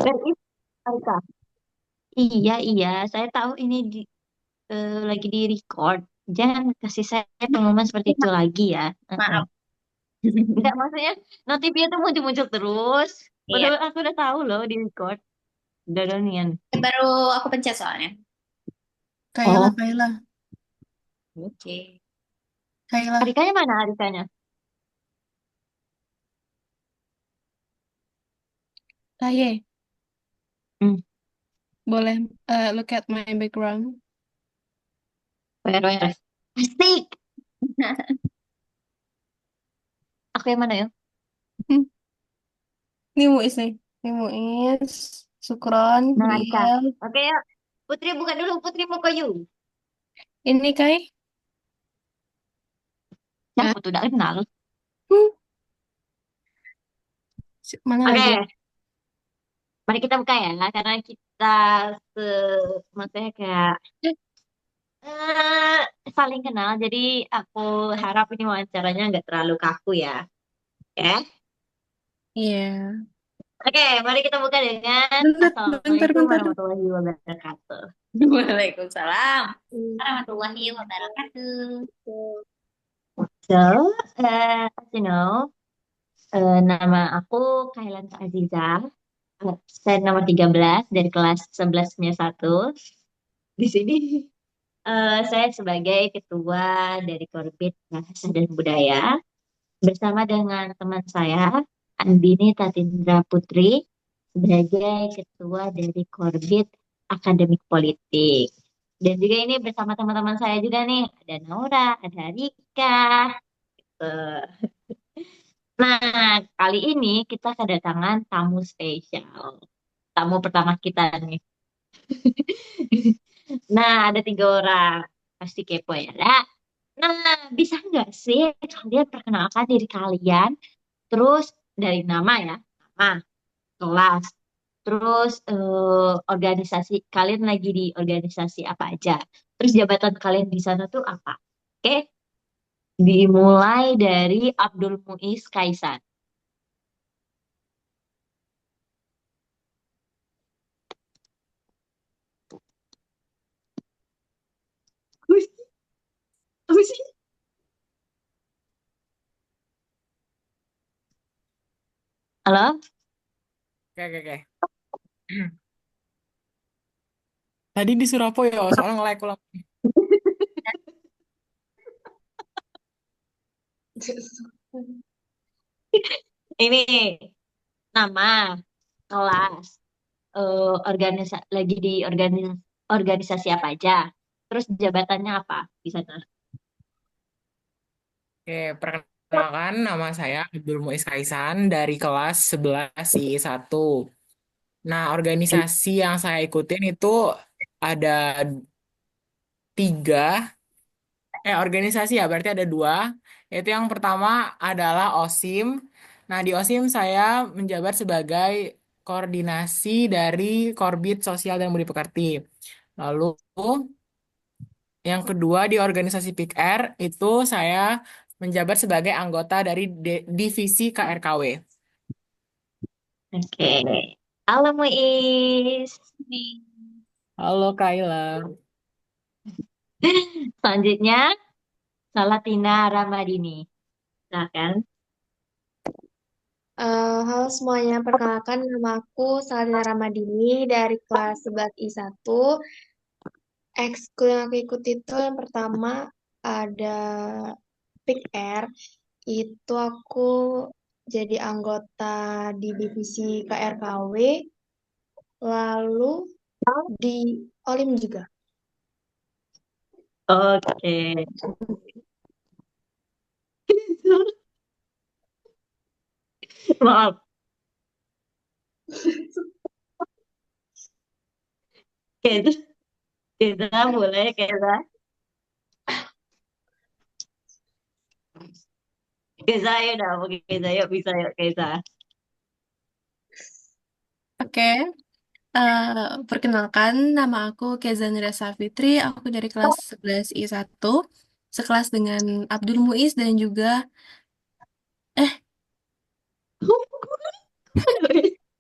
Where is Arika? Iya, iya. Saya tahu ini lagi di record. Jangan kasih saya pengumuman seperti itu lagi ya. Maaf. Enggak, maksudnya notifnya tuh muncul-muncul terus. Iya. Padahal aku udah tahu loh di record. Udah donian. Baru aku pencet soalnya. Kayla, Oh, Kayla, Oke. Kayla, Arikanya mana Arikanya? Kaye, Hmm, boleh look at my background. where? Asik. Aku yang mana ya? Hmm, Ini Muis nih. Ini Muis, Sukron, Nah, Arika. Riel. Oke ya. Putri buka dulu. Putri mau kayu. Ini Kay. Yang Nah, aku tuh udah kenal. hmm, mana lagi? Oke. Mari kita buka ya. Karena kita se... Maksudnya kayak eh saling kenal. Jadi aku harap ini wawancaranya nggak terlalu kaku ya. Oke. Iya. Oke, mari kita buka dengan Bentar, bentar, Assalamualaikum bentar. warahmatullahi wabarakatuh. Waalaikumsalam warahmatullahi wabarakatuh. So, as you know, nama aku Kailan Aziza, absen nomor 13 dari kelas 11-1. Di sini saya sebagai ketua dari Korbit Bahasa dan Budaya bersama dengan teman saya, Andini Tatindra Putri, sebagai ketua dari Korbit Akademik Politik. Dan juga ini bersama teman-teman saya juga nih, ada Naura, ada Rika. eh, Nah, kali ini kita kedatangan tamu spesial. Tamu pertama kita nih. Nah, ada 3 orang. Pasti kepo ya. Nah, bisa nggak sih kalian perkenalkan diri kalian? Terus dari nama ya, nama, kelas. Terus organisasi, kalian lagi di organisasi apa aja? Terus jabatan kalian di sana tuh apa? Oke, dimulai dari Abdul Muiz Kaisan. Apa sih? Halo? Oke, oke, oke. Tadi di Surabaya, soalnya nge-lag ulang. Ini nama, kelas, lagi di organisasi apa aja. Terus jabatannya apa di sana? Oke, perkenalkan nama saya Abdul Muiz Kaisan dari kelas 11 I 1. Nah, organisasi yang saya ikutin itu ada 3, organisasi ya, berarti ada 2. Yaitu yang pertama adalah OSIM. Nah, di OSIM saya menjabat sebagai koordinasi dari Korbit Sosial dan Budi Pekerti. Lalu yang kedua di organisasi PIKR itu saya menjabat sebagai anggota dari divisi KRKW. Oke. Halo Muiz. Nih. Halo Kayla. Selanjutnya, Salatina Ramadini. Silakan. Halo semuanya, perkenalkan nama aku Salina Ramadini dari kelas 11 I1. Ekskul yang aku ikuti itu yang pertama ada Pick Air, itu aku jadi anggota di divisi KRKW, lalu di Olim juga. Oke. Maaf. Keza, Keza boleh Keza. Keza ya udah. Oke, Keza yuk bisa yuk Keza. Oke. Perkenalkan, nama aku Keza Nira Safitri. Aku dari kelas 11 I1, sekelas dengan Abdul Muiz dan juga eh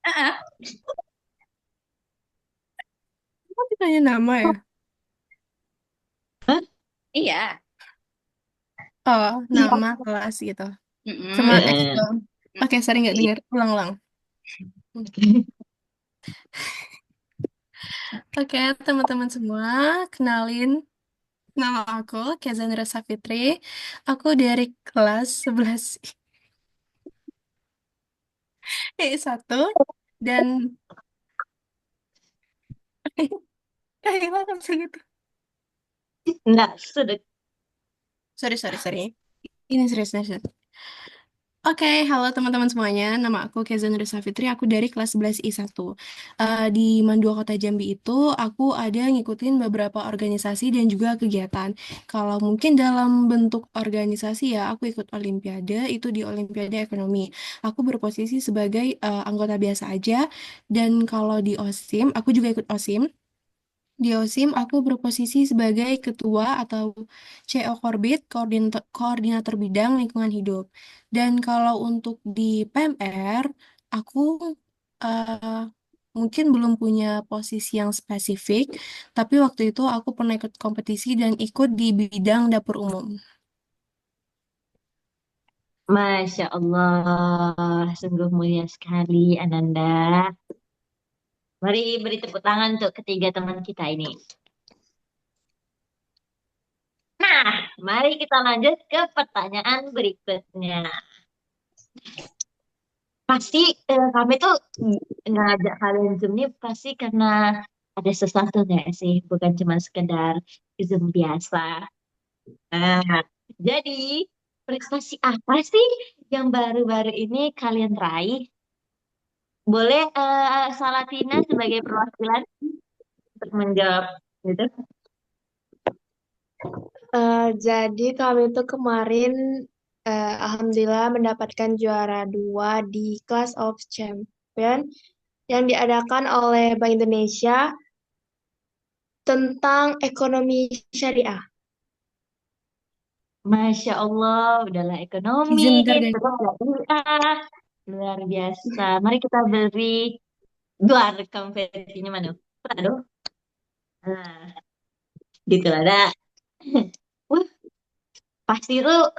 Ah, nanya nama ya? Hah? Iya. Oh, Iya. nama kelas gitu. Sama Mm-mm. Eh, Excel. Oke, sorry nggak dengar. Ulang-ulang. Oke, teman-teman semua, kenalin nama aku Kezanira Safitri. Aku dari kelas 11 I1 dan kehilangan segitu. Enggak, sudah. Sorry. Ini serius. Oke, halo teman-teman semuanya. Nama aku Kezan Risa Fitri. Aku dari kelas 11 I1. Di Mandua Kota Jambi itu, aku ada ngikutin beberapa organisasi dan juga kegiatan. Kalau mungkin dalam bentuk organisasi ya, aku ikut Olimpiade, itu di Olimpiade Ekonomi. Aku berposisi sebagai anggota biasa aja. Dan kalau di OSIM, aku juga ikut OSIM. Di OSIM, aku berposisi sebagai ketua atau CO Korbit, koordinator bidang lingkungan hidup. Dan kalau untuk di PMR, aku eh, mungkin belum punya posisi yang spesifik, tapi waktu itu aku pernah ikut kompetisi dan ikut di bidang dapur umum. Masya Allah, sungguh mulia sekali Ananda. Mari beri tepuk tangan untuk ketiga teman kita ini. Nah, mari kita lanjut ke pertanyaan berikutnya. Pasti kami tuh ngajak kalian Zoom ini pasti karena ada sesuatu nggak sih? Bukan cuma sekedar Zoom biasa. Nah, jadi prestasi apa sih yang baru-baru ini kalian raih? Boleh Salatina sebagai perwakilan untuk menjawab gitu. Jadi kami itu kemarin alhamdulillah mendapatkan juara 2 di Class of Champion yang diadakan oleh Bank Indonesia tentang ekonomi syariah. Masya Allah, udahlah ekonomi, Izin bentar guys. terus syariah, luar biasa. Mari kita beri gelar kompetisinya mana? Aduh, nah, gitu lah. Dah. Wah, pasti tuh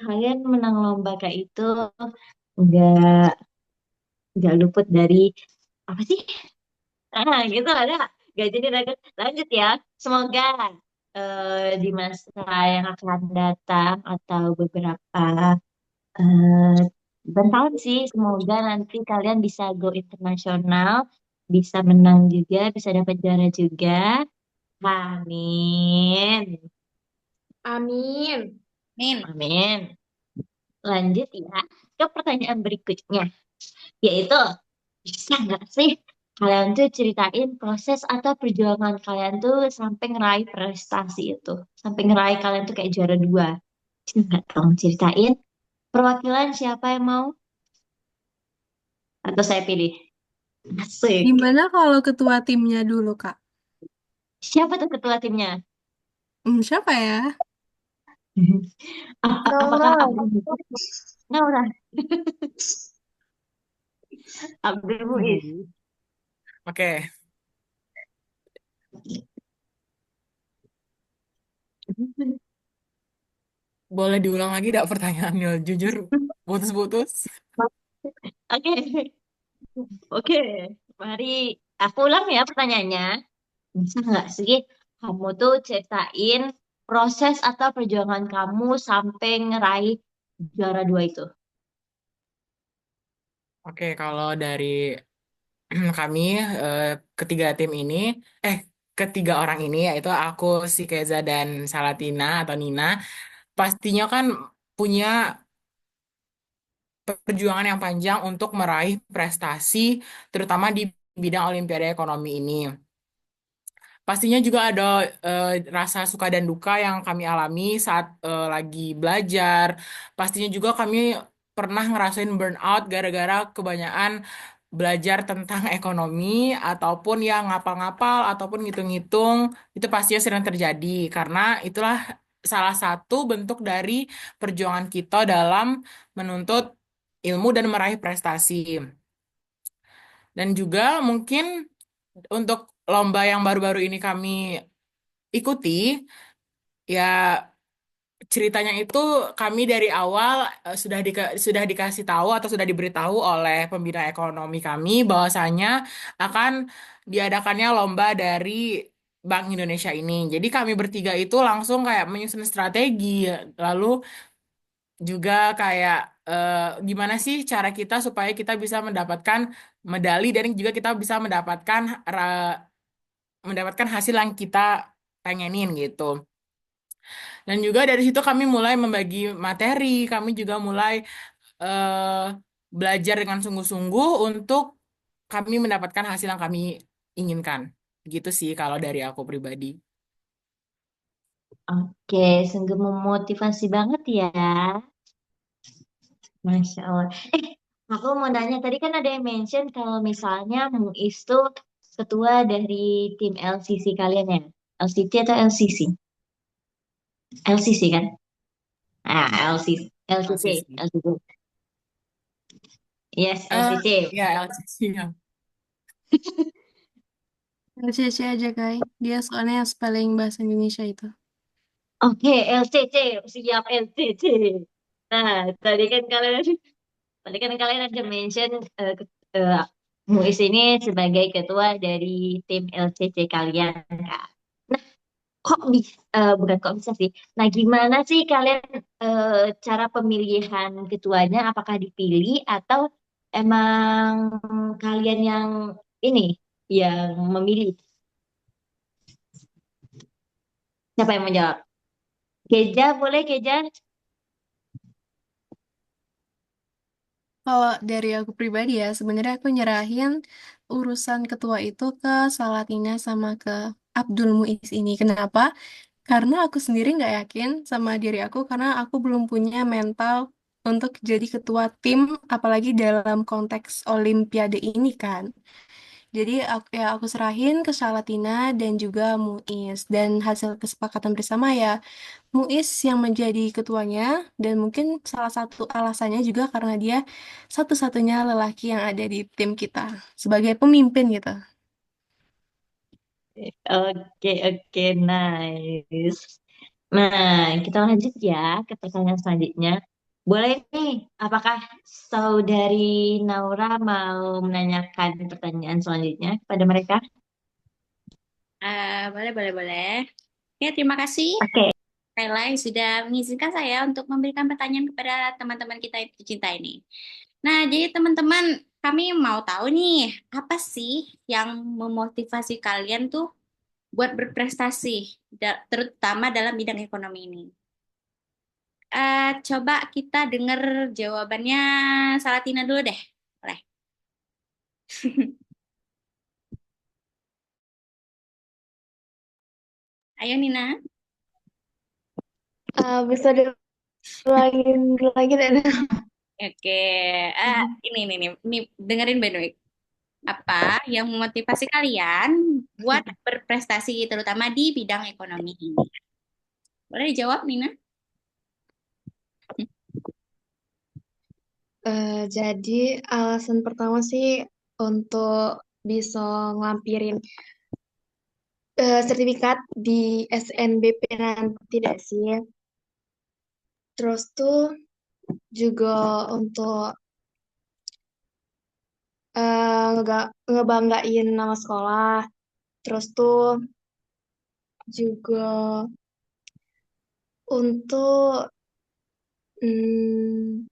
kalian menang lomba kayak itu nggak nggak luput dari apa sih? Gitu lah. Dah. Gak jadi lanjut ya. Semoga di masa yang akan datang atau beberapa eh bertahun sih, semoga nanti kalian bisa go internasional, bisa menang juga, bisa dapat juara juga. Amin. Amin. Min. Amin. Lanjut ya ke pertanyaan berikutnya, yaitu bisa nggak sih kalian tuh ceritain proses atau perjuangan kalian tuh sampai ngeraih prestasi itu, sampai ngeraih kalian tuh kayak juara 2. Bisa nggak kamu ceritain? Perwakilan siapa yang mau? Atau saya pilih? Asik. Gimana kalau ketua timnya dulu, Kak? Siapa tuh ketua timnya? Siapa ya? Apakah Naura. Abdul Muiz? Naura, Abdul Muiz. Oke, boleh diulang lagi gak pertanyaannya? Jujur, putus-putus. Oke, oke. Mari aku ulang ya pertanyaannya. Bisa nggak sih kamu tuh ceritain proses atau perjuangan kamu sampai ngeraih juara 2 itu? Oke, kalau dari kami eh, ketiga tim ini, eh ketiga orang ini yaitu aku, si Keza dan Salatina atau Nina, pastinya kan punya perjuangan yang panjang untuk meraih prestasi, terutama di bidang Olimpiade Ekonomi ini. Pastinya juga ada rasa suka dan duka yang kami alami saat lagi belajar. Pastinya juga kami pernah ngerasain burnout gara-gara kebanyakan belajar tentang ekonomi ataupun yang ngapal-ngapal ataupun ngitung-ngitung. Itu pastinya sering terjadi karena itulah salah satu bentuk dari perjuangan kita dalam menuntut ilmu dan meraih prestasi. Dan juga mungkin untuk lomba yang baru-baru ini kami ikuti, ya ceritanya itu kami dari awal sudah dikasih tahu atau sudah diberitahu oleh pembina ekonomi kami bahwasanya akan diadakannya lomba dari Bank Indonesia ini. Jadi kami bertiga itu langsung kayak menyusun strategi, lalu juga kayak eh, gimana sih cara kita supaya kita bisa mendapatkan medali dan juga kita bisa mendapatkan hasil yang kita pengenin gitu. Dan juga dari situ kami mulai membagi materi, kami juga mulai eh, belajar dengan sungguh-sungguh untuk kami mendapatkan hasil yang kami inginkan. Gitu sih kalau dari aku pribadi. Oke, sungguh memotivasi banget ya. Masya Allah. Eh, aku mau nanya, tadi kan ada yang mention kalau misalnya Muis tuh ketua dari tim LCC kalian ya? LCT atau LCC? LCC kan? Ah, LCC. LCC. LCC. LCC. Yes, Eh, LCC. ya LCC ya. LCC aja, Kai. Dia soalnya yang spelling bahasa Indonesia itu. Oke, LCC. Siap LCC. Nah, tadi kan kalian ada mention Muis ini sebagai ketua dari tim LCC kalian, Kak. Kok bisa, bukan kok bisa sih. Nah, gimana sih kalian cara pemilihan ketuanya? Apakah dipilih atau emang kalian yang ini yang memilih? Siapa yang menjawab? Keja, boleh Keja? Kalau dari aku pribadi ya, sebenarnya aku nyerahin urusan ketua itu ke Salatina sama ke Abdul Muiz ini. Kenapa? Karena aku sendiri nggak yakin sama diri aku karena aku belum punya mental untuk jadi ketua tim, apalagi dalam konteks Olimpiade ini kan. Jadi aku serahin ke Salatina dan juga Muiz dan hasil kesepakatan bersama ya Muiz yang menjadi ketuanya dan mungkin salah satu alasannya juga karena dia satu-satunya lelaki yang ada di tim kita sebagai pemimpin gitu. Oke, oke, nice. Nah, kita lanjut ya ke pertanyaan selanjutnya. Boleh nih, apakah saudari Naura mau menanyakan pertanyaan selanjutnya kepada mereka? Boleh, boleh, boleh. Ya, terima kasih Oke. Kayla yang sudah mengizinkan saya untuk memberikan pertanyaan kepada teman-teman kita yang tercinta ini. Nah, jadi teman-teman, kami mau tahu nih, apa sih yang memotivasi kalian tuh buat berprestasi, terutama dalam bidang ekonomi ini? Coba kita dengar jawabannya Salatina dulu deh. Boleh. Ayo Nina. Bisa diulangin lagi dan Oke, ini dengerin baik-baik. Apa yang memotivasi kalian buat berprestasi, terutama di bidang ekonomi ini? Boleh dijawab, Nina? Jadi alasan pertama sih untuk bisa ngelampirin sertifikat di SNBP nanti deh sih. Terus tuh juga untuk ngebanggain nama sekolah. Terus tuh juga untuk hmm,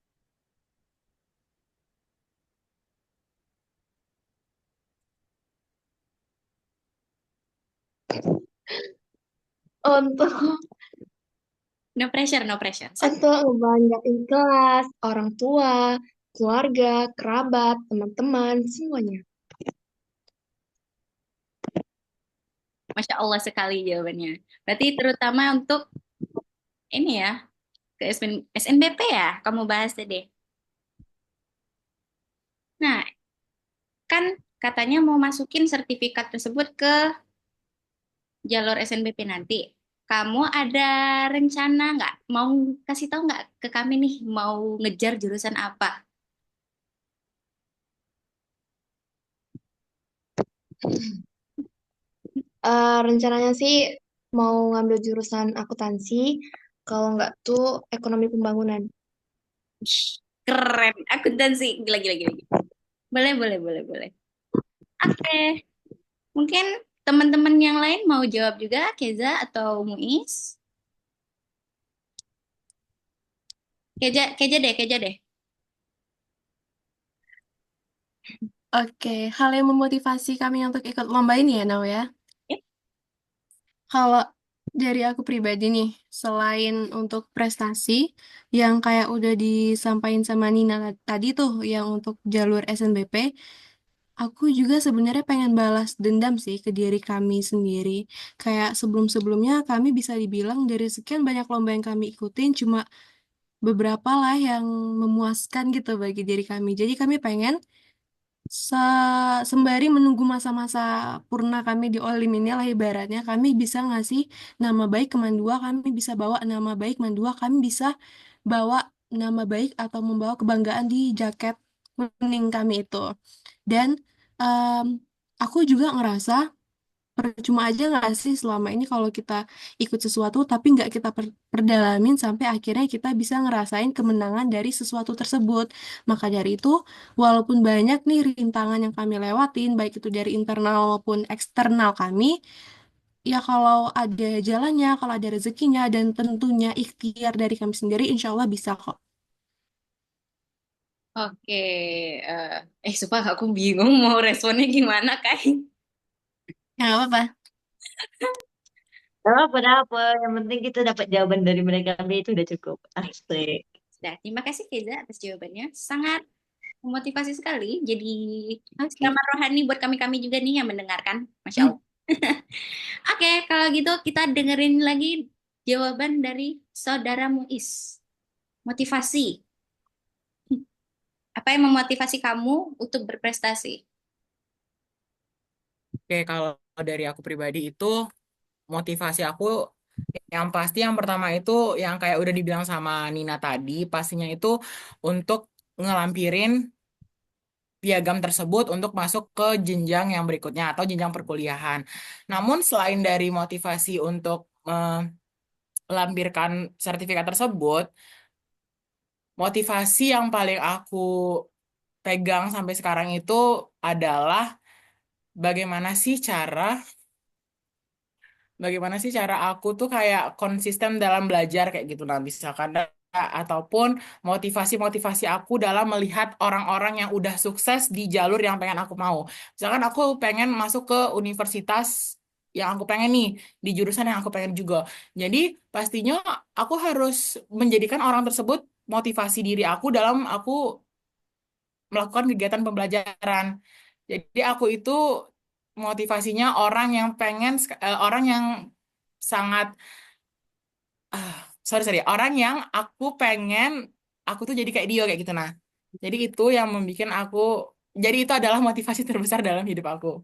untuk No pressure, no pressure. untuk ngebanggain kelas, orang tua, keluarga, kerabat, teman-teman, semuanya. Masya Allah sekali jawabannya. Berarti terutama untuk ini ya, ke SNBP ya, kamu bahas tadi. Nah, kan katanya mau masukin sertifikat tersebut ke jalur SNBP nanti. Kamu ada rencana nggak? Mau kasih tahu nggak ke kami nih, mau ngejar jurusan apa? Rencananya sih mau ngambil jurusan akuntansi, kalau nggak tuh ekonomi pembangunan. Keren, akuntansi. Gila, gila, gila, gila. Boleh, boleh, boleh, boleh. Oke, mungkin teman-teman yang lain mau jawab juga, Keza atau Muiz? Keja, Keja deh, Keja deh. Oke, hal yang memotivasi kami untuk ikut lomba ini ya, Nau ya. Yep. Kalau dari aku pribadi nih, selain untuk prestasi yang kayak udah disampaikan sama Nina tadi tuh, yang untuk jalur SNBP, aku juga sebenarnya pengen balas dendam sih ke diri kami sendiri. Kayak sebelum-sebelumnya kami bisa dibilang dari sekian banyak lomba yang kami ikutin, cuma beberapa lah yang memuaskan gitu bagi diri kami. Jadi kami pengen sembari menunggu masa-masa purna kami di Olim ini lah ibaratnya kami bisa ngasih nama baik ke Mandua, kami bisa bawa nama baik Mandua, kami bisa bawa nama baik atau membawa kebanggaan di jaket kuning kami itu. Dan em, aku juga ngerasa percuma aja nggak sih selama ini kalau kita ikut sesuatu tapi nggak kita perdalamin sampai akhirnya kita bisa ngerasain kemenangan dari sesuatu tersebut. Maka dari itu, walaupun banyak nih rintangan yang kami lewatin, baik itu dari internal maupun eksternal kami, ya kalau ada jalannya, kalau ada rezekinya, dan tentunya ikhtiar dari kami sendiri, insya Allah bisa kok. Oke, sumpah aku bingung mau responnya gimana, Kak. Ya nggak apa-apa. Apa-apa, yang penting kita dapat jawaban dari mereka itu udah cukup. Asik. Sudah, terima kasih Keza atas jawabannya. Sangat memotivasi sekali. Jadi Oke. siraman rohani buat kami-kami juga nih yang mendengarkan. Masya Hmm. Allah. Oke, kalau gitu kita dengerin lagi jawaban dari Saudara Muiz. Motivasi. Apa yang memotivasi kamu untuk berprestasi? Oke, kalau dari aku pribadi itu motivasi aku yang pasti yang pertama itu yang kayak udah dibilang sama Nina tadi, pastinya itu untuk ngelampirin piagam tersebut untuk masuk ke jenjang yang berikutnya atau jenjang perkuliahan. Namun selain dari motivasi untuk melampirkan sertifikat tersebut, motivasi yang paling aku pegang sampai sekarang itu adalah bagaimana sih cara bagaimana sih cara aku tuh kayak konsisten dalam belajar kayak gitu nah misalkan ataupun motivasi-motivasi aku dalam melihat orang-orang yang udah sukses di jalur yang pengen aku mau. Misalkan aku pengen masuk ke universitas yang aku pengen nih, di jurusan yang aku pengen juga. Jadi pastinya aku harus menjadikan orang tersebut motivasi diri aku dalam aku melakukan kegiatan pembelajaran. Jadi aku itu motivasinya orang yang pengen, orang yang sangat, ah, sorry, orang yang aku pengen, aku tuh jadi kayak dia kayak gitu nah. Jadi itu yang membuat aku, jadi itu adalah motivasi terbesar dalam hidup aku.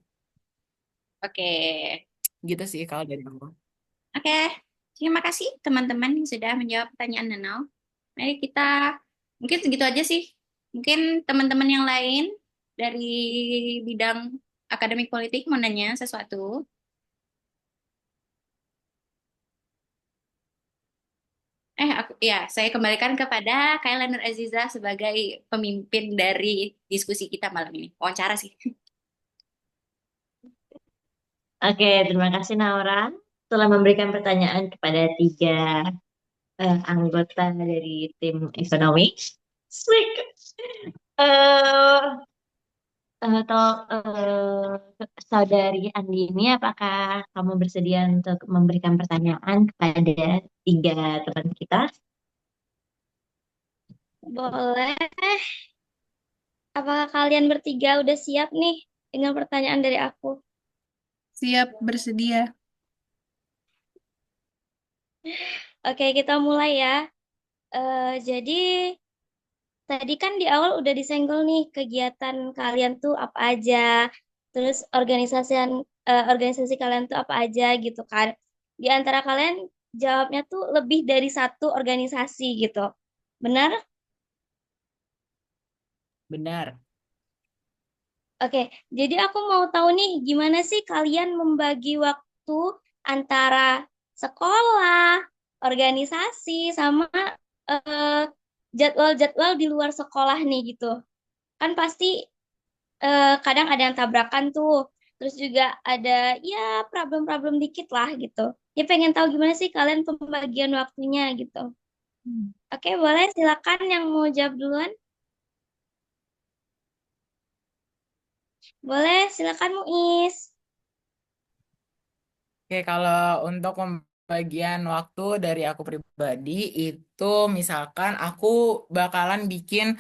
Oke. Gitu sih kalau dari aku. Oke. Terima kasih teman-teman yang sudah menjawab pertanyaan Nanau. Mari kita mungkin segitu aja sih. Mungkin teman-teman yang lain dari bidang akademik politik mau nanya sesuatu. Saya kembalikan kepada Kailan Nur Aziza sebagai pemimpin dari diskusi kita malam ini. Wawancara sih. Oke, terima kasih Naura telah memberikan pertanyaan kepada tiga anggota dari tim ekonomi. Sweet. Eh, atau Saudari Andi ini, apakah kamu bersedia untuk memberikan pertanyaan kepada tiga teman kita? Boleh. Apakah kalian bertiga udah siap nih dengan pertanyaan dari aku? Siap bersedia. Oke, kita mulai ya. Jadi tadi kan di awal udah disenggol nih kegiatan kalian tuh apa aja, terus organisasi kalian tuh apa aja gitu kan. Di antara kalian jawabnya tuh lebih dari satu organisasi gitu. Benar? Benar. Oke, jadi aku mau tahu nih gimana sih kalian membagi waktu waktu antara sekolah, organisasi, sama eh, jadwal-jadwal di luar sekolah nih gitu. Kan pasti kadang ada yang tabrakan tuh. Terus juga ada ya problem-problem dikit lah gitu. Ya pengen tahu gimana sih kalian pembagian waktunya gitu. Oke, boleh silakan yang mau jawab duluan. Boleh, silakan Muis. Oke, kalau untuk pembagian waktu dari aku pribadi itu misalkan aku bakalan bikin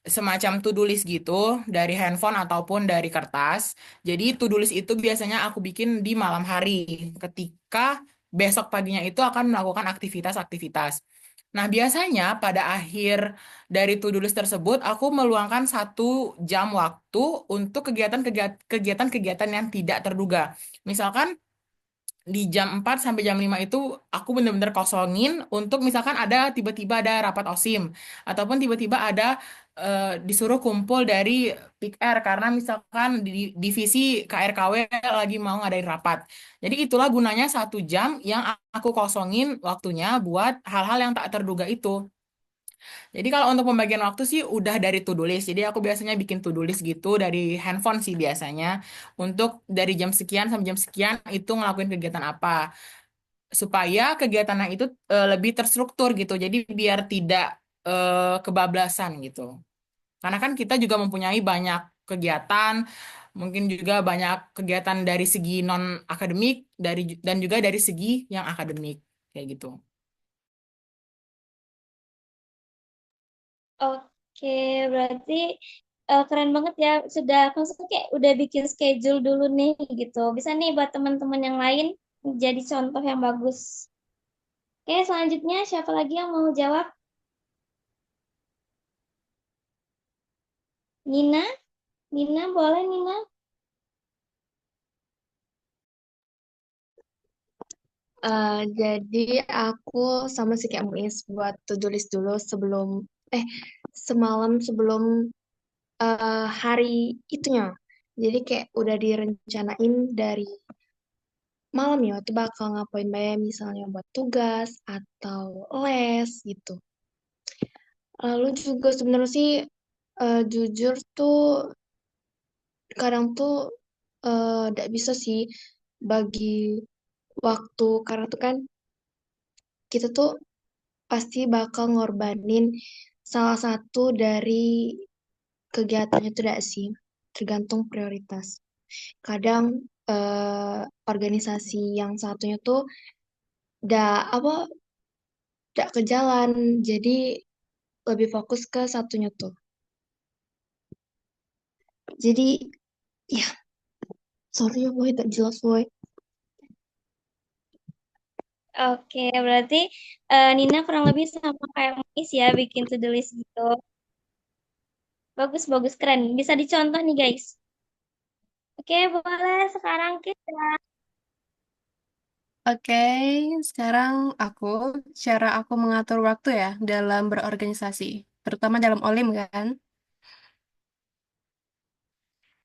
semacam to-do list gitu dari handphone ataupun dari kertas. Jadi to-do list itu biasanya aku bikin di malam hari ketika besok paginya itu akan melakukan aktivitas-aktivitas. Nah, biasanya pada akhir dari to-do list tersebut aku meluangkan 1 jam waktu untuk kegiatan-kegiatan yang tidak terduga. Misalkan di jam 4 sampai jam 5 itu aku bener-bener kosongin untuk misalkan ada tiba-tiba ada rapat OSIM ataupun tiba-tiba ada disuruh kumpul dari Pick R karena misalkan di divisi KRKW lagi mau ngadain rapat. Jadi itulah gunanya 1 jam yang aku kosongin waktunya buat hal-hal yang tak terduga itu. Jadi kalau untuk pembagian waktu sih udah dari to-do list. Jadi aku biasanya bikin to-do list gitu dari handphone sih biasanya. Untuk dari jam sekian sampai jam sekian itu ngelakuin kegiatan apa. Supaya kegiatannya itu lebih terstruktur gitu. Jadi biar tidak kebablasan gitu. Karena kan kita juga mempunyai banyak kegiatan, mungkin juga banyak kegiatan dari segi non akademik dan juga dari segi yang akademik kayak gitu. Oke, berarti keren banget ya. Sudah, maksudnya kayak udah bikin schedule dulu nih gitu. Bisa nih buat teman-teman yang lain jadi contoh yang bagus. Oke, selanjutnya siapa lagi yang mau jawab? Nina? Nina, boleh Nina? Jadi aku sama si kayak Muis buat to-do list dulu sebelum eh semalam sebelum hari itunya. Jadi kayak udah direncanain dari malam ya, tuh bakal ngapain bayar misalnya buat tugas atau les gitu. Lalu juga sebenarnya sih jujur tuh kadang tuh nggak bisa sih bagi waktu karena tuh kan kita tuh pasti bakal ngorbanin salah satu dari kegiatannya tuh gak sih, tergantung prioritas. Kadang organisasi yang satunya tuh apa, gak ke jalan, jadi lebih fokus ke satunya tuh. Jadi, ya, sorry ya boy, tak jelas boy. Oke, berarti Nina kurang lebih sama kayak Muis ya, bikin to-do list gitu. Bagus, bagus, keren. Bisa dicontoh nih guys. Oke, boleh sekarang kita. Oke, sekarang cara aku mengatur waktu ya dalam berorganisasi, terutama dalam OLIM kan.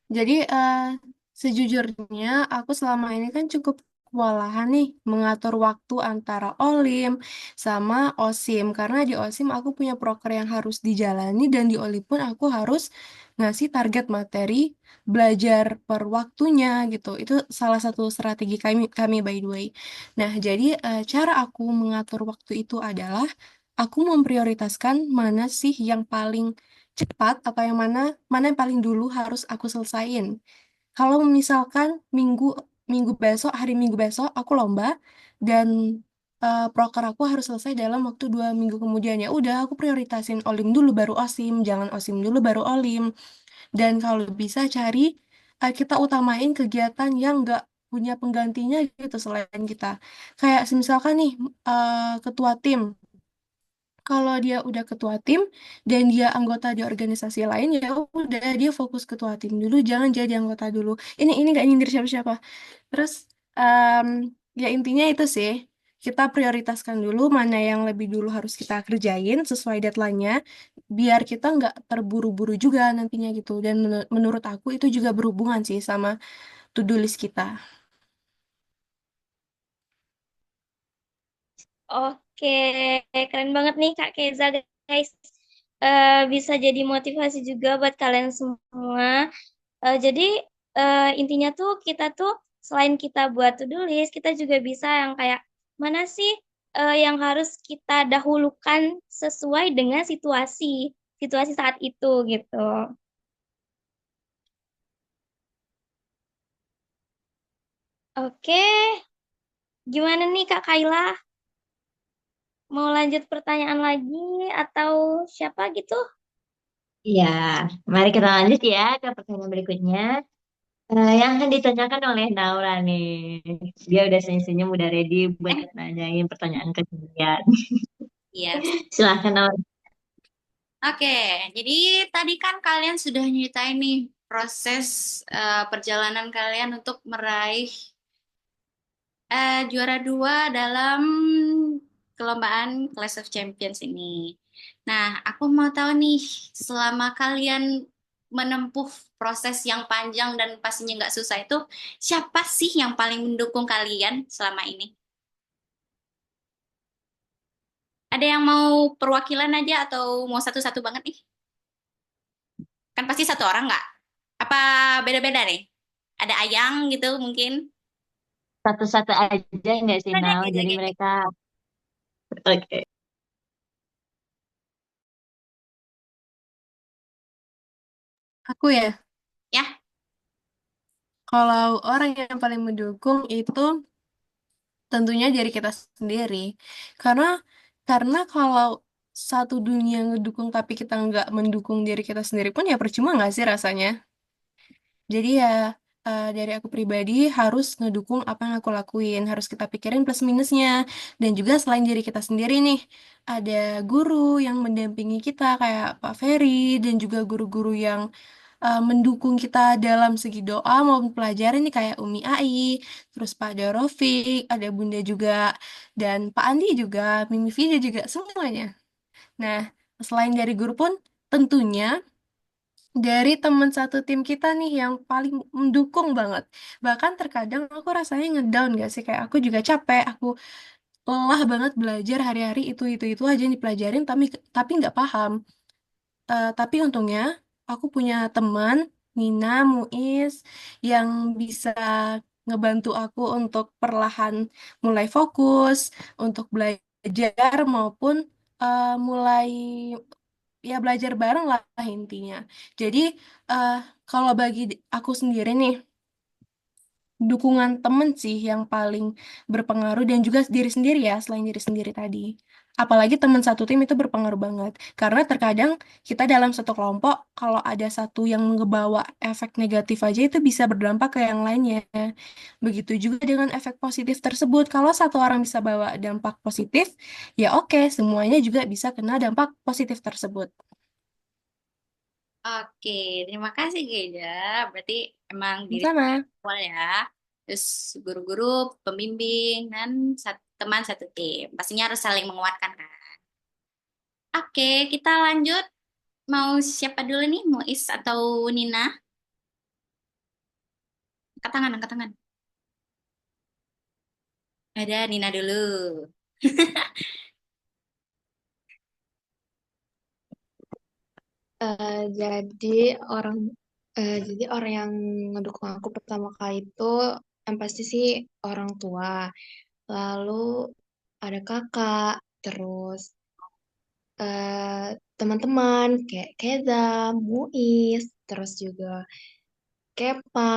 Jadi sejujurnya aku selama ini kan cukup kewalahan nih mengatur waktu antara OLIM sama OSIM karena di OSIM aku punya proker yang harus dijalani dan di OLIM pun aku harus ngasih target materi belajar per waktunya gitu. Itu salah satu strategi kami by the way. Nah, jadi cara aku mengatur waktu itu adalah aku memprioritaskan mana sih yang paling cepat atau yang mana mana yang paling dulu harus aku selesain. Kalau misalkan hari Minggu besok aku lomba dan proker aku harus selesai dalam waktu 2 minggu kemudian, ya udah aku prioritasin Olim dulu baru Osim, jangan Osim dulu baru Olim. Dan kalau bisa cari kita utamain kegiatan yang nggak punya penggantinya gitu selain kita. Kayak misalkan nih ketua tim. Kalau dia udah ketua tim dan dia anggota di organisasi lain, ya udah dia fokus ketua tim dulu, jangan jadi anggota dulu. Ini nggak nyindir siapa-siapa. Terus em, ya intinya itu sih, kita prioritaskan dulu mana yang lebih dulu harus kita kerjain sesuai deadline-nya, biar kita nggak terburu-buru juga nantinya gitu. Dan menurut aku itu juga berhubungan sih sama to-do list kita. Oke, keren banget nih Kak Keza, guys. Bisa jadi motivasi juga buat kalian semua. Jadi intinya tuh kita tuh selain kita buat to-do list, kita juga bisa yang kayak mana sih yang harus kita dahulukan sesuai dengan situasi saat itu gitu. Oke, gimana nih Kak Kaila? Mau lanjut pertanyaan lagi atau siapa gitu? Iya, mari kita lanjut ya ke pertanyaan berikutnya. Yang akan ditanyakan oleh Naura nih. Dia udah senyum-senyum, udah ready buat Eh, nanyain pertanyaan ke kalian. iya. Silahkan Naura. Oke, jadi tadi kan kalian sudah nyeritain nih proses perjalanan kalian untuk meraih juara dua dalam perlombaan Clash of Champions ini. Nah, aku mau tahu nih, selama kalian menempuh proses yang panjang dan pastinya nggak susah itu, siapa sih yang paling mendukung kalian selama ini? Ada yang mau perwakilan aja atau mau satu-satu banget nih? Kan pasti satu orang nggak? Apa beda-beda nih? Ada Ayang gitu mungkin? Satu-satu aja nggak sih, Ada Nau? aja Jadi gitu. mereka, oke. Aku ya, Ya, kalau orang yang paling mendukung itu tentunya dari kita sendiri. Karena karena kalau satu dunia ngedukung tapi kita nggak mendukung diri kita sendiri pun ya percuma nggak sih rasanya? Jadi ya dari aku pribadi harus ngedukung apa yang aku lakuin, harus kita pikirin plus minusnya. Dan juga selain diri kita sendiri nih, ada guru yang mendampingi kita kayak Pak Ferry dan juga guru-guru yang mendukung kita dalam segi doa maupun pelajaran nih kayak Umi Ai, terus Pak Dorofik, ada Bunda juga, dan Pak Andi juga, Mimi Vida juga, semuanya. Nah, selain dari guru pun tentunya dari teman satu tim kita nih yang paling mendukung banget. Bahkan terkadang aku rasanya ngedown gak sih? Kayak aku juga capek, aku lelah banget belajar hari-hari itu aja yang dipelajarin, tapi nggak paham. Tapi untungnya aku punya teman, Nina, Muiz, yang bisa ngebantu aku untuk perlahan mulai fokus, untuk belajar maupun mulai ya belajar bareng lah intinya. Jadi eh, kalau bagi aku sendiri nih, dukungan temen sih yang paling berpengaruh dan juga diri sendiri ya, selain diri sendiri tadi. Apalagi teman satu tim itu berpengaruh banget. Karena terkadang kita dalam satu kelompok, kalau ada satu yang ngebawa efek negatif aja itu bisa berdampak ke yang lainnya. Begitu juga dengan efek positif tersebut. Kalau satu orang bisa bawa dampak positif, ya oke, semuanya juga bisa kena dampak positif tersebut. oke. Terima kasih Geja. Berarti emang diri Sama. awal ya. Terus guru-guru, pembimbing, dan teman satu tim. Pastinya harus saling menguatkan kan. Oke, kita lanjut. Mau siapa dulu nih? Muis atau Nina? Angkat tangan, angkat tangan. Ada Nina dulu. Jadi orang jadi orang yang ngedukung aku pertama kali itu yang pasti sih orang tua. Lalu ada kakak, terus eh, teman-teman kayak Keza, Muis, terus juga Kepa,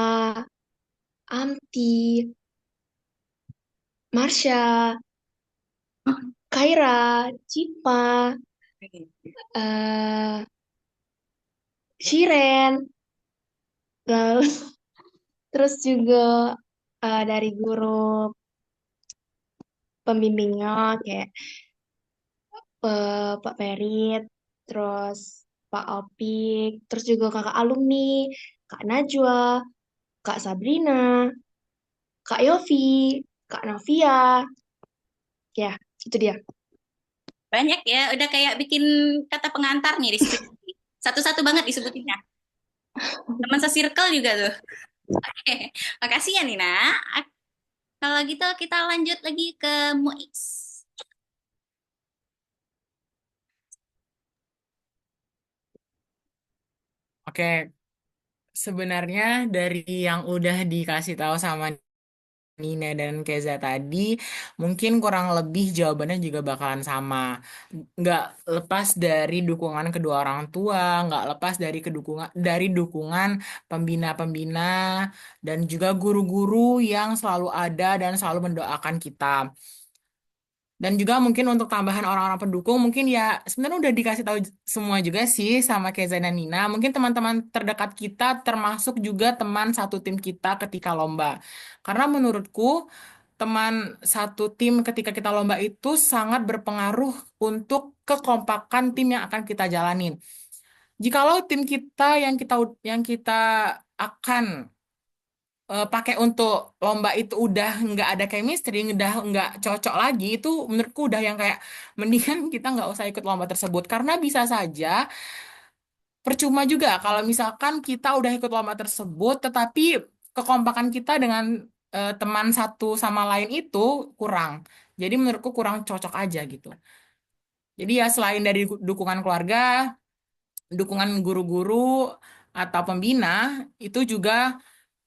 Amti, Marsha, Kaira, Cipa, eh Shiren, lalu terus juga dari guru pembimbingnya kayak Pak Perit, terus Pak Opik, terus juga kakak alumni, Kak Najwa, Kak Sabrina, Kak Yofi, Kak Novia, ya itu dia. Banyak ya, udah kayak bikin kata pengantar nih di skripsi. Satu-satu banget disebutinnya. Teman se-circle juga tuh. Oke, makasih ya Nina. Kalau gitu kita lanjut lagi ke Muiz. Oke, sebenarnya dari yang udah dikasih tahu sama Nina dan Keza tadi, mungkin kurang lebih jawabannya juga bakalan sama. Nggak lepas dari dukungan kedua orang tua, nggak lepas dari dukungan pembina-pembina dan juga guru-guru yang selalu ada dan selalu mendoakan kita. Dan juga mungkin untuk tambahan orang-orang pendukung, mungkin ya sebenarnya udah dikasih tahu semua juga sih sama Keza dan Nina. Mungkin teman-teman terdekat kita termasuk juga teman satu tim kita ketika lomba. Karena menurutku teman satu tim ketika kita lomba itu sangat berpengaruh untuk kekompakan tim yang akan kita jalanin. Jikalau tim kita yang kita akan pakai untuk lomba itu udah nggak ada chemistry, udah nggak cocok lagi, itu menurutku udah yang kayak mendingan kita nggak usah ikut lomba tersebut karena bisa saja percuma juga kalau misalkan kita udah ikut lomba tersebut tetapi kekompakan kita dengan teman satu sama lain itu kurang. Jadi menurutku kurang cocok aja gitu. Jadi ya selain dari dukungan keluarga, dukungan guru-guru atau pembina, itu juga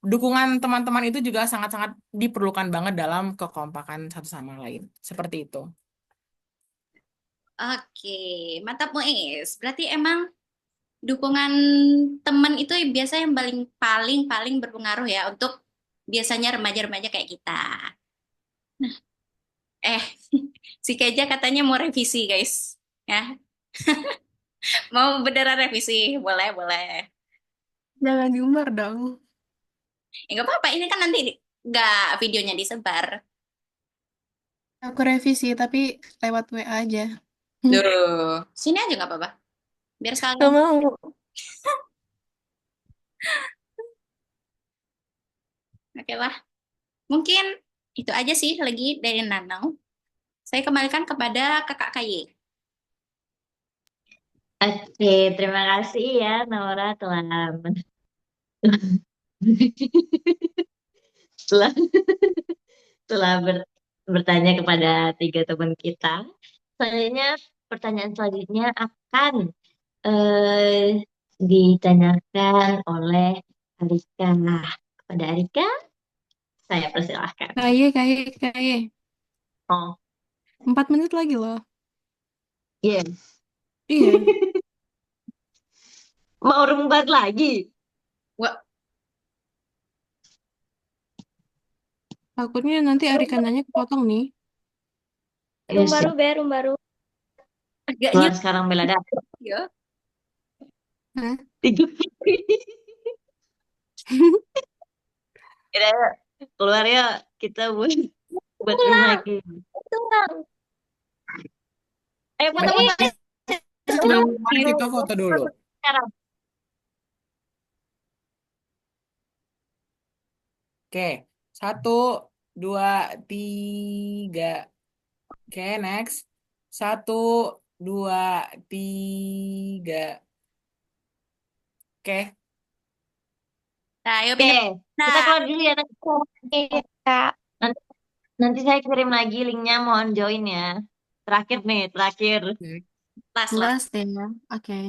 dukungan teman-teman itu juga sangat-sangat diperlukan banget dalam kekompakan satu sama lain. Seperti itu. Oke, mantap Muis. Berarti emang dukungan teman itu biasa yang paling paling paling berpengaruh ya untuk biasanya remaja-remaja kayak kita. Eh, si Keja katanya mau revisi, guys. Ya, mau beneran revisi. Boleh, boleh. Jangan diumbar dong. Ya, nggak apa-apa, ini kan nanti nggak videonya disebar. Aku revisi, tapi lewat WA aja. Duh, sini aja nggak apa-apa. Biar Gak sekalian. mau. Oke lah. Mungkin itu aja sih lagi dari Nanang. Saya kembalikan kepada Kakak KY. Oke, terima kasih ya Nora telah telah, telah bertanya kepada tiga teman kita. Selanjutnya, pertanyaan selanjutnya akan eh, ditanyakan oleh Arika. Kepada Arika, saya persilahkan. KY. Oh, 4 menit lagi loh. iya. Iya. Mau rembat lagi? Wah, Takutnya nanti Arika nanya kepotong nih. Ya, Room baru, siap. Be, room baru. agaknya Keluar sekarang bela data. ya. Hah? Tiga. Kira keluar ya, kita buat room Pulang, lagi. pulang. Ayo foto-foto Muis, Sebelum pulang. mari kita foto dulu. sekarang. Oke, 1, 2, 3. Oke, next. 1, 2, 3. Oke, Nah, ayo Oke, pindah. kita Nah, keluar dulu ya. Oke, Kak. Nanti, nanti saya kirim lagi linknya, mohon join ya. Terakhir nih, terakhir. last lah. Last ya. Oke.